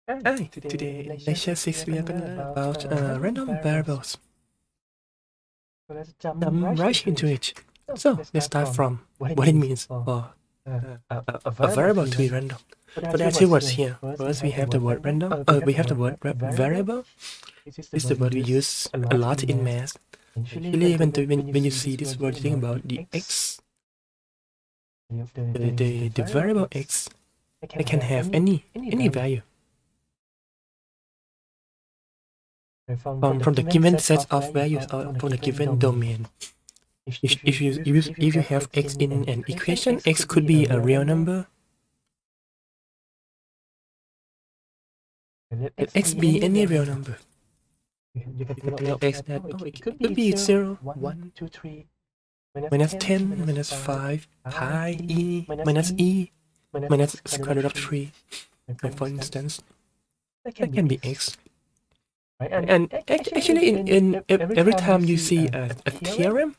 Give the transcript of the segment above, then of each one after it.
Hi, today in lecture 6 we are going to learn about random variables. Rush into it. So let's start from what it means for a variable to be random. So there are two words here. First we have the word random. We have the word variable. This is the word we use a lot in math. Usually when you see this word, you think about the x. The variable x, it can have any value. From the given set of values or from the given domain. If you have x in an equation, x could be a real number. Let x be any real number. You can tell x that it could be 0, 1, 2, 3, minus 10, minus 5, pi, e, minus square root of 3. For instance, that can be x. And actually, in every time you see a theorem,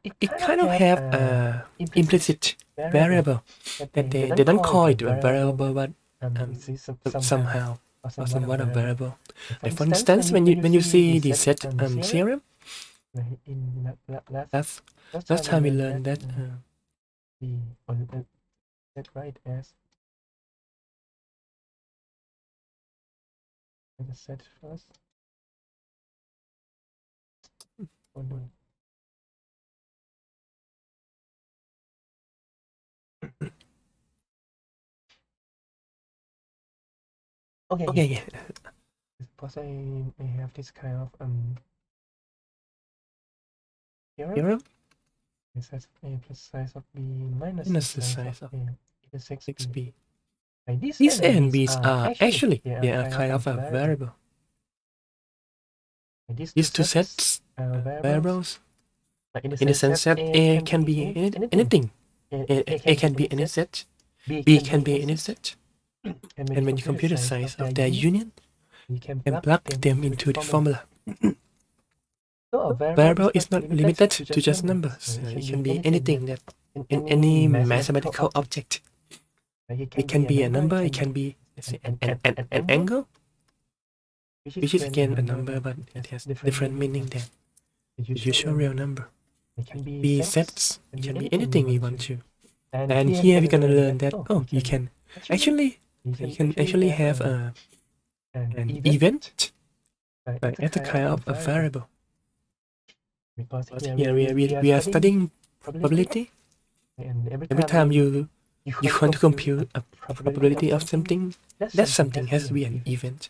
it kind of have a implicit variable that they don't call it a variable, but somehow or somewhat a variable. Like for instance, when you see the set theorem, last time we learned that let's write as the set first. Okay, yeah. Suppose I have this kind of Theorem. It says a plus size of b minus the size of a equals 6b. These a and b's are actually they are kind of a variable. These two sets variables. In the sense that a can be anything. A can be any set. B can be any set. And when you compute the size of their union, you can plug them into the formula. So a variable is not limited to just numbers. It can be anything that in any mathematical object. It can be a number, it can be an angle, which is again a number, but it has different meaning than the usual real number. It can be sets, it can be anything we want to. And here we're gonna learn that you can actually have an event as a kind of a variable. Because here we are studying probability. And every time you want to compute a probability of something, that something has to be an event.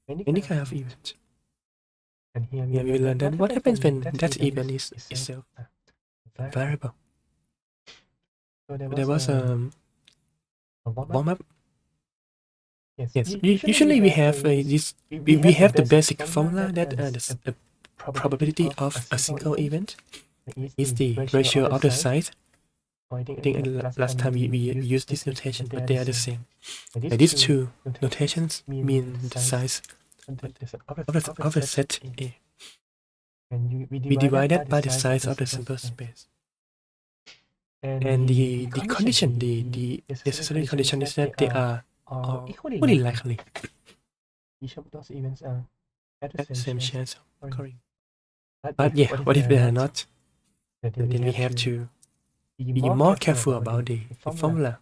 Any kind of event. And here we learn that what happens when that event is itself a variable. So there was a warm-up. Yes, usually we have we have the basic formula that the probability of a single event is the ratio of the size. I think last time we used this notation, but they are the same. These two notations mean the size of a set A. And we divide that by the size of the sample space. And the condition, the necessary condition is that they are equally likely. Each of those events are at the same chance of occurring. But yeah, what if they are not? Then we have to be more careful about the formula.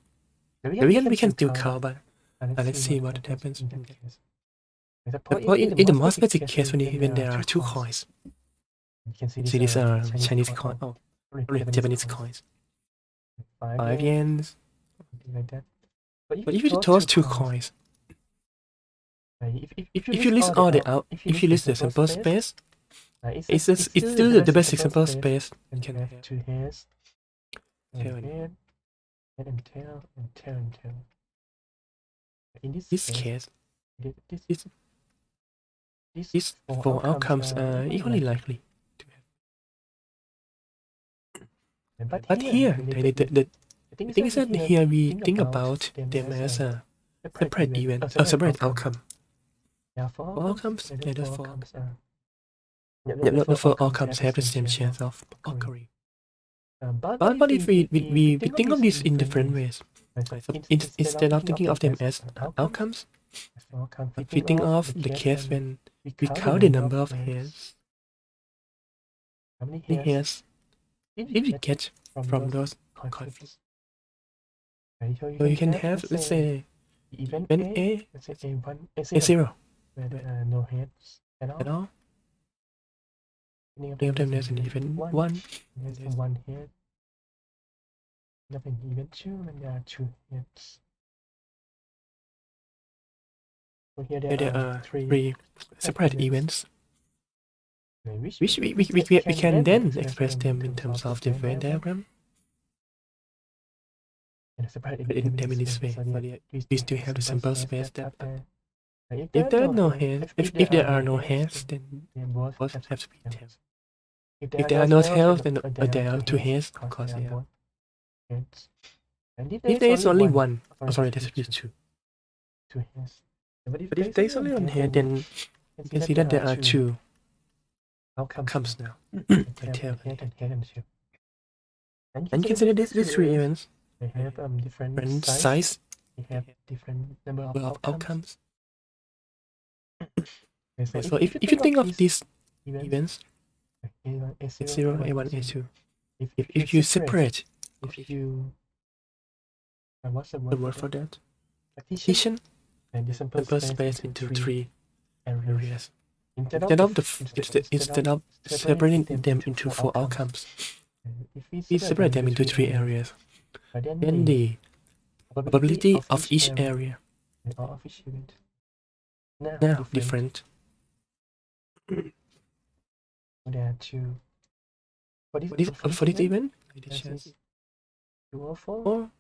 We can still count, but let's see what happens. In the most basic case, when there are two coins, see these are Chinese coins, Japanese coins, 5 yens, something like that. But if you toss two coins, if you list all if you list the sample space, it's still the basic sample space. You can have two hairs, tail and tail. In this case, these four outcomes are equally likely to happen. But here, the thing is that here we think about them as a separate event, a separate outcome. Four outcomes, those four outcomes. Not four outcomes have the same chance of occurring. But if we think of this in different ways, instead of thinking of them as outcomes, If we think of the case when we count the number of hairs, how many hairs did we get from those coin flips? So you can have, let's say, event A, A0, where there are no heads at at all. all. Any of them there's an event 1, There's one head. Nothing event 2, and there are 2 heads. So here there are three 3 separate events, which we can then express them in terms of the Venn diagram. separate In them in this way, we still have the sample space that if there are no hairs, if there are no hairs, then both have to be tails. If there are no tails, then there are 2 hairs, of course, yeah. heads. And If there is only one, oh sorry, there should be 2. 2 hairs. But if there is only one hair, then you can see that there are 2 outcomes now. A tail and head. And you can see that these 3 events they have different size, they have different number of outcomes. Okay, So if you think of these events, A0, A1, A2, if you separate, what's the word for that? Partition and the sample sample space into 3 areas. Instead Instead of separating them into 4 outcomes, we separate them into 3 areas. Then the probability of each area now different. There are 2. For this event, it is 2 or 4. or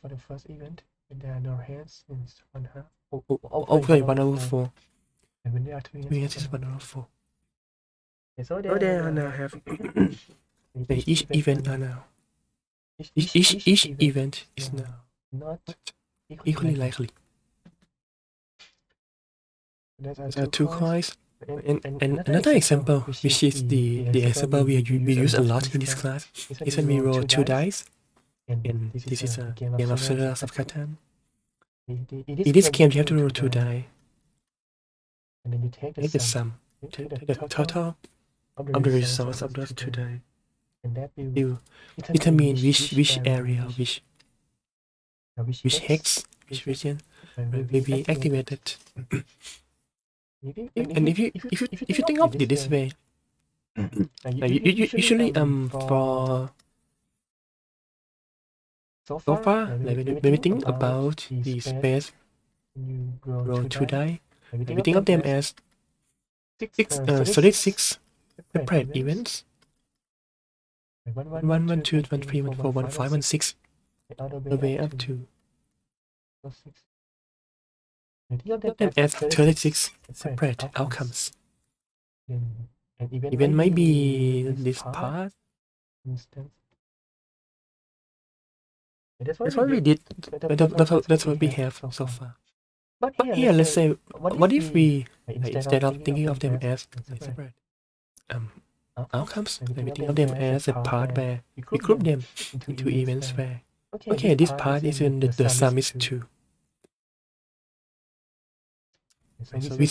For the first event, when there are no hairs, it's 1/2. okay, 1/4. And when there are 2 hairs, Yes, it's 1/4. So So there now have each event are now each event is now not equally likely. There are 2 coins. And another example, which is the example we use a lot in this class, is when we roll 2 dice. And this is a game of Settlers of Catan. In this game, you have to roll 2 die. And then you take Take the sum, take the total of the results of those 2 die. and that You determine which area, which hex, which region will be activated. And if you think of it this way, usually for so far, like when we think about the space roll 2 die, we think of them as 36 separate events. 1, 1, 2, 1, 3, 1, 4, 1, 5, 1, 6, all the way up to them as 36 separate outcomes. Event might be this part. That's what we did. That's what we have so far. But here, let's say, what if we, instead of thinking of them as separate outcomes, we think of them as a part where we group them into events where, okay, this part is when the sum is 2. So we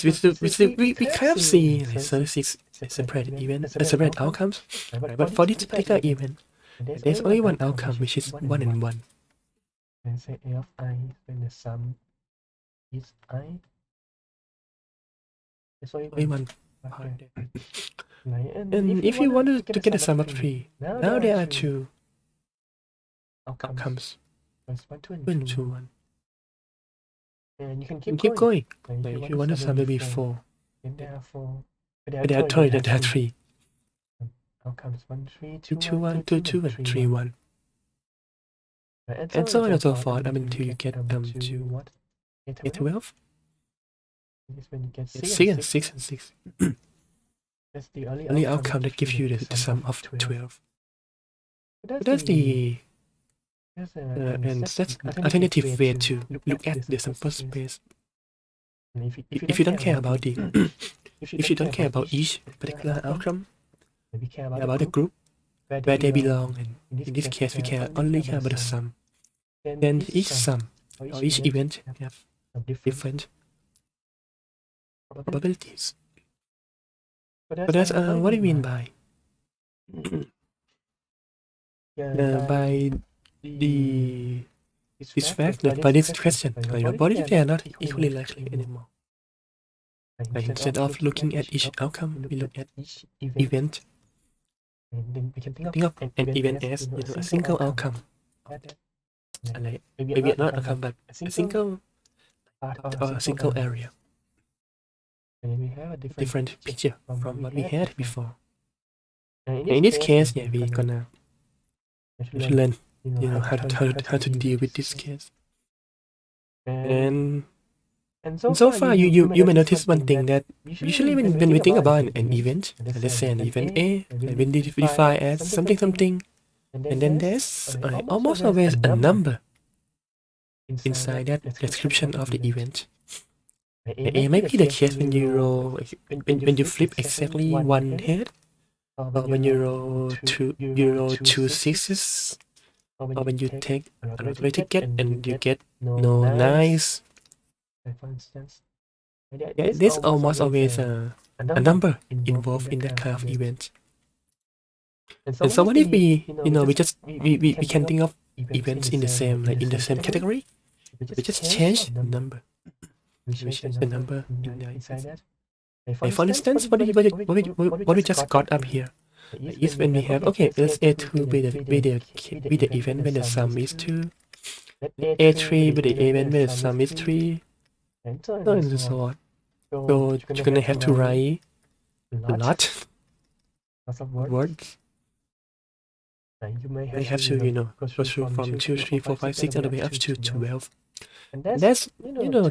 kind of see like 36 separate separate outcomes, right? But for this particular event, there's only one outcome, which is 1 and 1. And say A of I when the sum is I. There's only one part there. And if you want to get the sum of 3, now there are 2 outcomes. 1, 2, and 2, 1. And you can keep going. Like if you want to sum maybe 4, there are 4. there are 3. Outcomes 1, 3, 2, 1, 2, 2, and 3, 1. And so on and so forth until you get to what? A12. Is when you get 6 and 6. That's the Only outcome that gives you the sum of 12. That's the alternative way to look at the sample space. If you don't care about if you don't care about each particular outcome, about the group where they belong, and in this case we only care about the sum, then each sum or each event have different probabilities. But that's what do you mean by by the this fact that by this question, what if they are not equally likely anymore? Like instead of looking at each outcome, we look at event. Think of an event as a single outcome, like maybe not outcome, but a single part or a single area. And we have a different picture from what we had before. And in this case, yeah, we're gonna learn, how to deal with this case. And so far, you may notice one thing that usually when we think about an event, let's say an event A, and we define as something, and then there's almost always a number inside that description of the event. It may be the case when you roll, when you flip exactly one head, or when you roll two sixes, or when you take a lottery ticket and you get no nice. For instance, there's almost always a number involved in that kind of event. And so what if we can think of events in the same category? We just change the number. We change the number inside that. Like for instance, what we just got up here is when we have let's A2 be the event when the sum is 2, A3 be the event when the sum is 3, and so on and so on. So you're gonna have to write a lot of words. You may have to go through from 2, 3, 4, 5, 6 all the way up to 12. And that's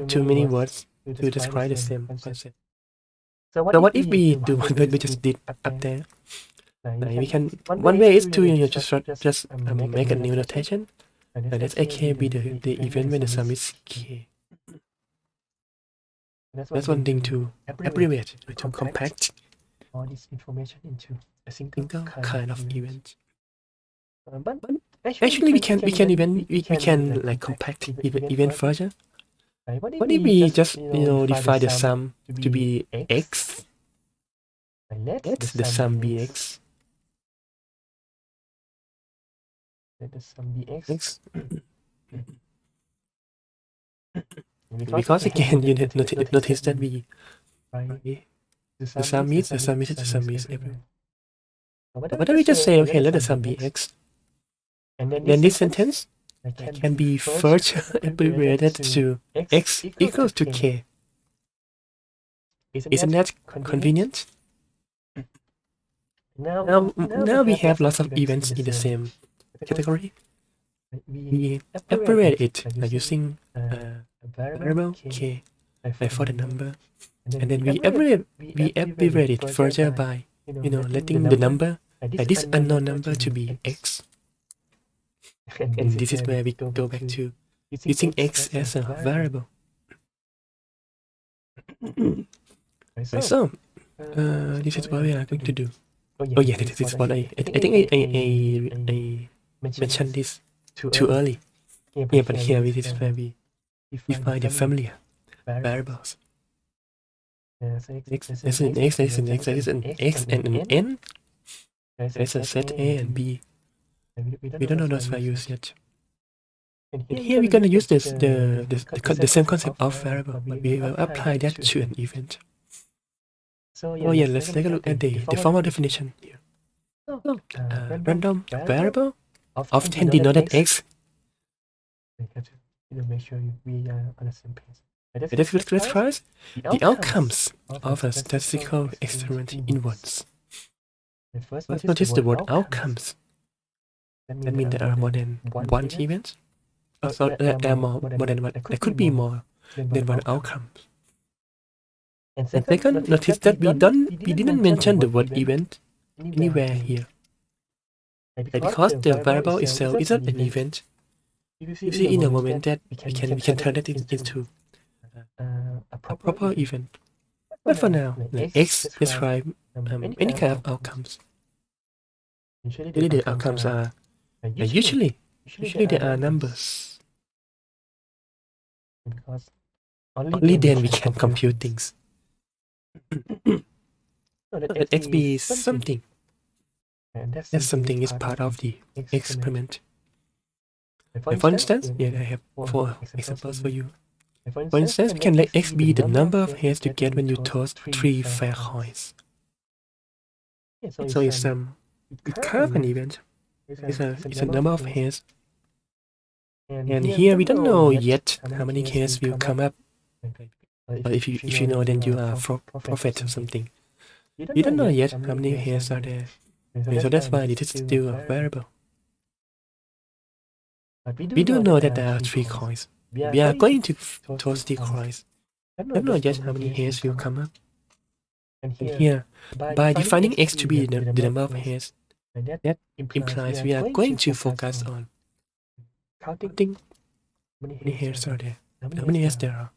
too many words to describe the same concept. So what if we do what we just did up there? We can one way is to just make a new notation. Let's AK be the event when the sum is k. That's one thing to abbreviate, to compact all this information into a single kind of event. But actually we can like compact even further. What if we just define the sum to be x? Let the sum be x. Let the sum be x. Because again, you notice that the sum is everywhere. But then we just say, okay, let the sum be x. And then this sentence can be further abbreviated to x equals to k. Isn't that convenient? Now we have lots of events in the same category. We abbreviate it by using a variable k for the number, and then we abbreviate it further by letting the number, this unknown number, to be x. And this is where we go back to using x as a variable. So this is what we are going to do. Oh yeah, this is what I think I mentioned this too early. Yeah, but here this is where we define the familiar variables. There's an x, there's an x, there's an x, there's an x and an n. There's a set a and b. We don't know those values yet. And here we're gonna use the same concept of variable, but we will apply that to an event. So yeah, let's take a look at the formal definition here. Random variable often denoted x. Make sure we are on the same page. Let's describe the outcomes of a statistical experiment in ones. First notice the word outcomes. That means there are more than one event. So there are more than one. There could be more than one outcome. And second, notice that we didn't mention the word event anywhere here. Because the variable itself isn't an event, you see in a moment that we can turn that into a proper event. But for now, x describe any kind of outcomes. Usually the outcomes are usually there are numbers. only then we can compute things. Let x be something. That something is part of the experiment. For instance, I have 4 examples for you. For instance, we can let x be the number of hairs you get when you toss 3 fair coins. So it's kind of an event. It's a number of hairs. And here we don't know yet how many hairs will come up. But if you know, then you are a prophet or something. We don't know yet how many hairs are there. So that's why it is still a variable. We do know that there are 3 coins. We are going to toss the coins. We don't know yet how many hairs will come up. And here, by defining x to be the number of hairs, that implies we are going to focus on counting how many hairs are there, how many hairs there are.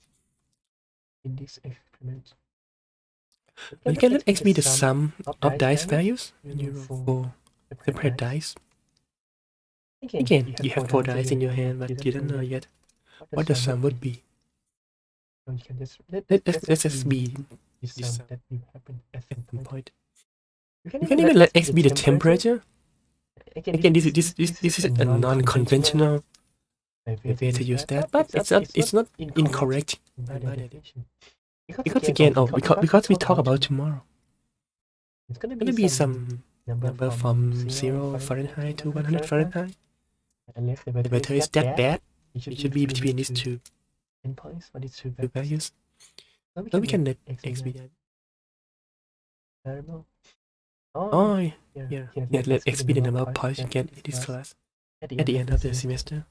In this experiment, you can let x be the sum of dice values when you roll 4 separate dice. Again, you have 4 dice in your hand, but you don't know yet what the sum would be. Let's just be this sum that will happen at some point. You can even let x be the temperature. Again, this is a non-conventional way to use that, but it's not incorrect by definition. Because again, because we talk about tomorrow, it's gonna be some number from 0 Fahrenheit to 100 Fahrenheit. The weather is that bad. It should be between these two endpoints, or these two values. So we can let x be that variable. Oh, yeah. Let x be the number of points you get in this class at the end of the semester.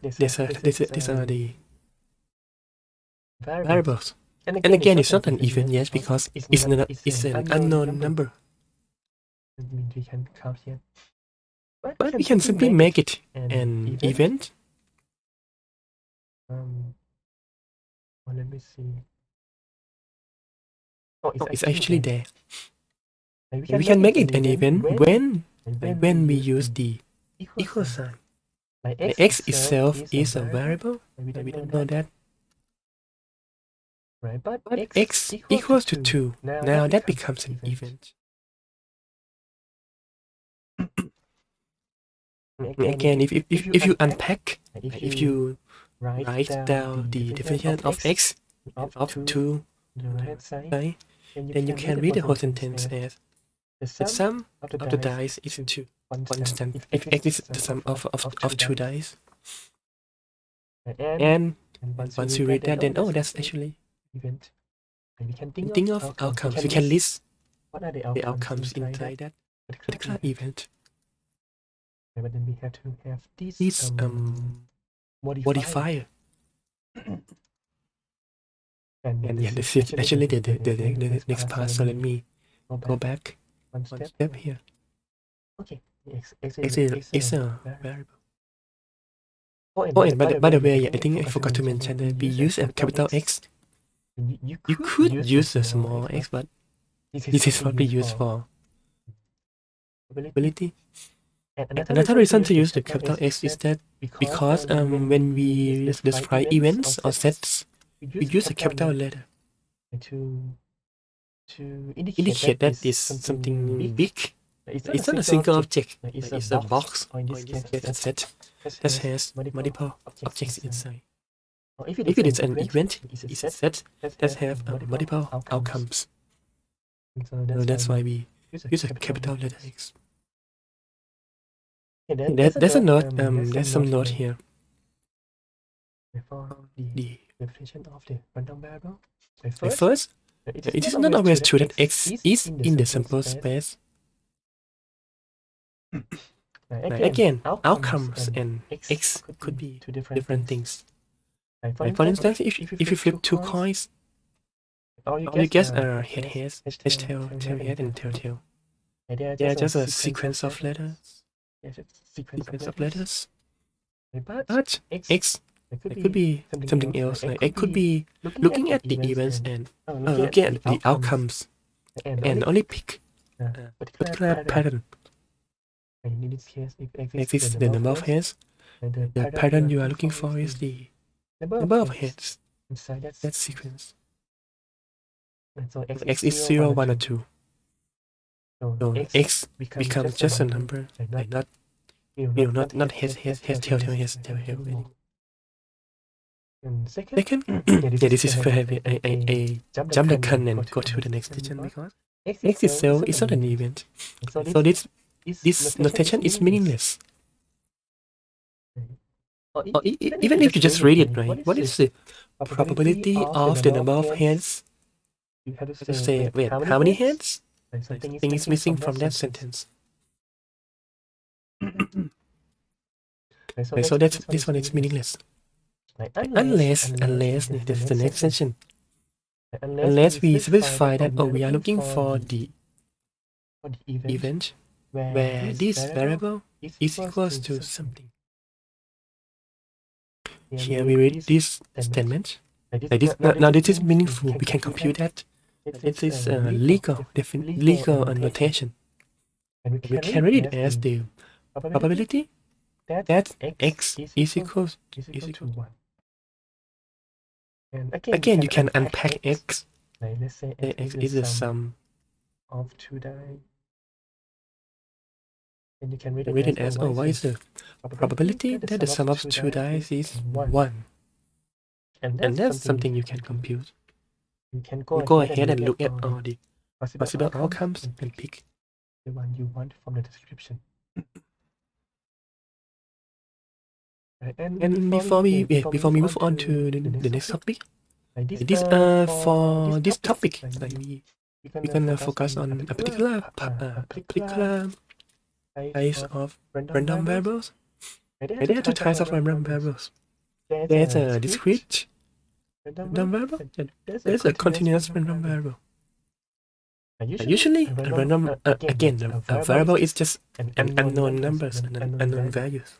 These are the variables. And again, it's not an even yet because it's an unknown number. That means we can count here. But we can simply make it an event. Let me see. It's actually there. We can make it an event when we use the equal sign. The x itself is a variable. We don't know that. But x equals to 2. Now that becomes an event. Again, if you unpack, if you write down the definition of x of 2 on the right side, then you can read the whole sentence as the sum of the dice is 2. For instance, if x is the sum of 2 dice, and once you read that, then that's actually event. And we can think of outcomes. We can list what are the outcomes inside that particular event. But then we have to have this modifier. And yeah, this is actually the next part. So let me go back one step here. Okay, x is a variable. And by the way, I think I forgot to mention that we use a capital X. You could use a small x, but this is what we use for probability. Another reason to use the capital X is that because when we describe events or sets, we use a capital letter to indicate that it's something big. It's not a single object. It's a box, or in this case a set that has multiple objects inside. If it is an event, it's a set that have multiple outcomes. So that's why we use a capital letter X. There's a note. There's some note here. The definition of the random variable. First, it is not always true that X is in the sample space. Again, outcomes and X could be two different things. For instance, if you flip 2 coins, all you get are head, tail, head, and tail. They are just a sequence of letters. But X, it could be something else. Like it could be looking at the events and looking at the outcomes and only pick a particular pattern. And in this case, if x X is is the number of heads. The pattern you are looking for is the number of heads inside that sequence. And so X is 0, 1, or 2. So X becomes just a number, like not heads, tail, tail. And Second, yeah, this is where I jump the gun and go to the next digit because X itself is not an event. So this notation is meaningless. Or even if you just read it, right? What is the probability of the number of heads? You have To say, wait, how many heads? Something is missing from that sentence. So this one is meaningless. Unless that's the next session. Unless we specify that we are looking for the event where this variable is equals to something. Here we read this statement. Now this is meaningful. We can compute that. This is legal notation. We can read it as the probability that x is equals to 1. And Again, you can unpack x. Let's say x is the sum of 2 die. And you can read it as, what is the probability that the sum of 2 dice is 1? And that's something you can compute. You can go ahead and look at all the possible outcomes and pick the one you want from the description. And before we move on to the next topic, for this topic, like we're gonna focus on a particular type of random variables. There are two types of random variables. There's a discrete random variable, and there's a continuous random variable. Usually, a random a variable is just an unknown numbers and unknown values.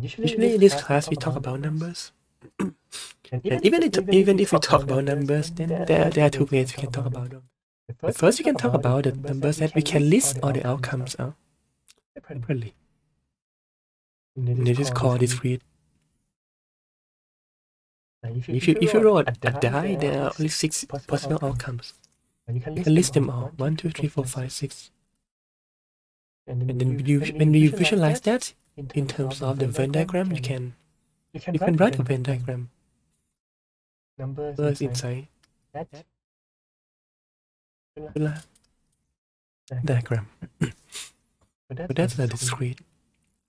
Usually in this class we talk about numbers. And even if we talk about numbers, then there are two ways we can talk about them. The first, we can talk about the numbers that we can list all the outcomes out separately. And it is called discrete. If you roll a die, there are only 6 possible outcomes. You can list them all. 1, 2, 3, 4, 5, 6. And then when you visualize that in terms of the Venn diagram, you can write a Venn diagram. Numbers inside that diagram. So that's the discrete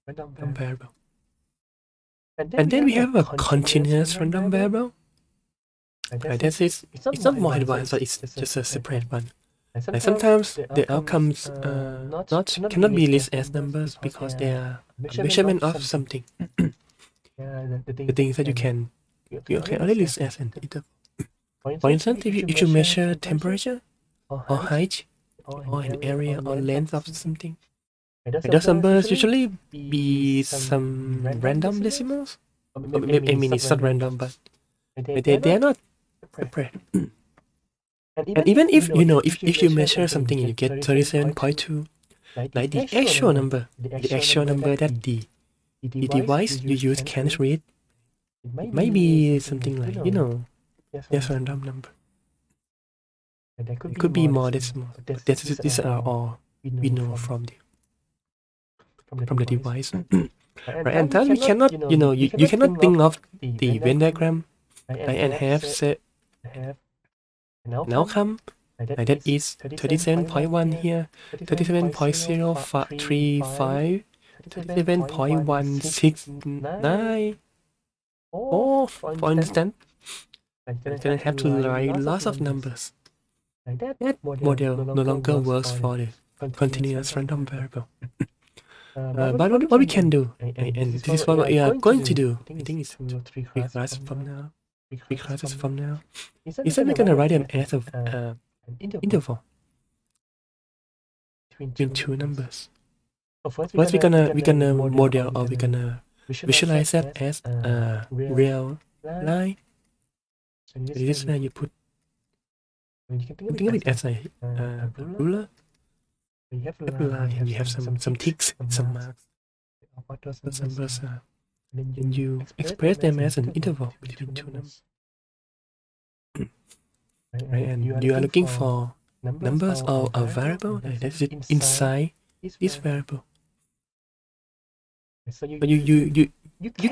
random variable. And then we have a continuous random variable. That is, it's not more advanced, but it's just a separate one. Like sometimes the outcomes cannot be listed as numbers because they are a measurement of something. The things that you can only list as an interval. For instance, if you measure temperature or height or an area or length of something, those numbers usually be some random decimals. I mean, it's not random, but they are not separate. And even if if you measure something and you get 37.2, like the actual number that the device you use can't read, it might be something like just a random number. It could be more decimal. But these are all we know from the device. Right, and thus we cannot you cannot think of the Venn diagram and have an outcome that is 37.1 here, 37.035, 37.169, or for instance, you can have to write lots of numbers. That model no longer works for the continuous random variable. But what we can do, and this is what we are going to do, I think it's 3 classes from now, is that we're gonna write them as an interval between two numbers. First, we're gonna model, or we're gonna visualize that as a real line. So this is where you put, think of it as a ruler. you have have a line and you have some ticks, some marks. What those Those numbers are, and and you express them as an interval between two numbers. Right? And you are looking for numbers or a variable that is inside this variable. So But you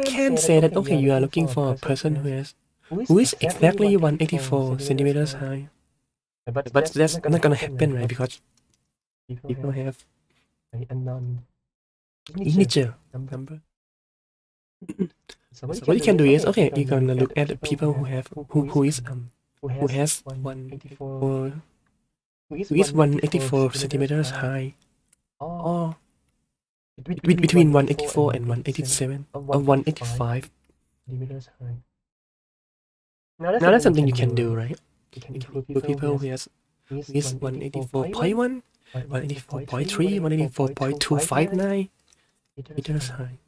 can say that okay, you are looking for a person who is exactly 184 centimeters high. But that's not gonna happen, right? Because people have integer number. So what you can do is okay, you're gonna look at the people who has 184 who is 184 centimeters high, or between 184 and 187 or 185. Now that's something you can do, right? You can do people who is 184.1, 184.3, 184.259 meters high.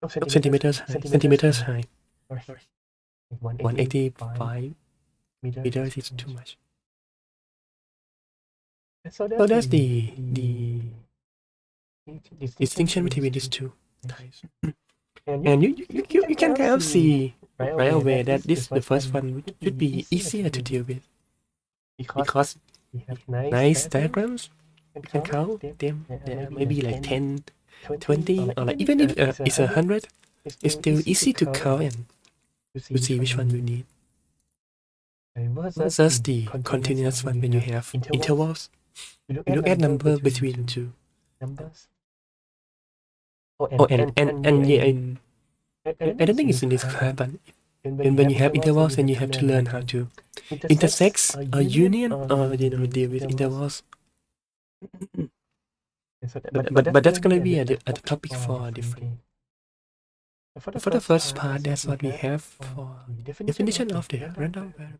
Centimeters high. 185 meters is too much. So that's the distinction between these two types. And you can kind of see right away that the first one should be easier to deal with because we have nice diagrams. You can count them. There may be like 10, 20, or like even if it's 100, it's still easy to count and to see which one you need. Versus the continuous one when you have intervals. You look at number between two numbers. Oh, and yeah, I don't think it's in this class, but when you have intervals, then you have to learn how to intersect a union or deal with intervals. But that's gonna be a topic for a different. For the first part, that's what we have for definition of the random variable.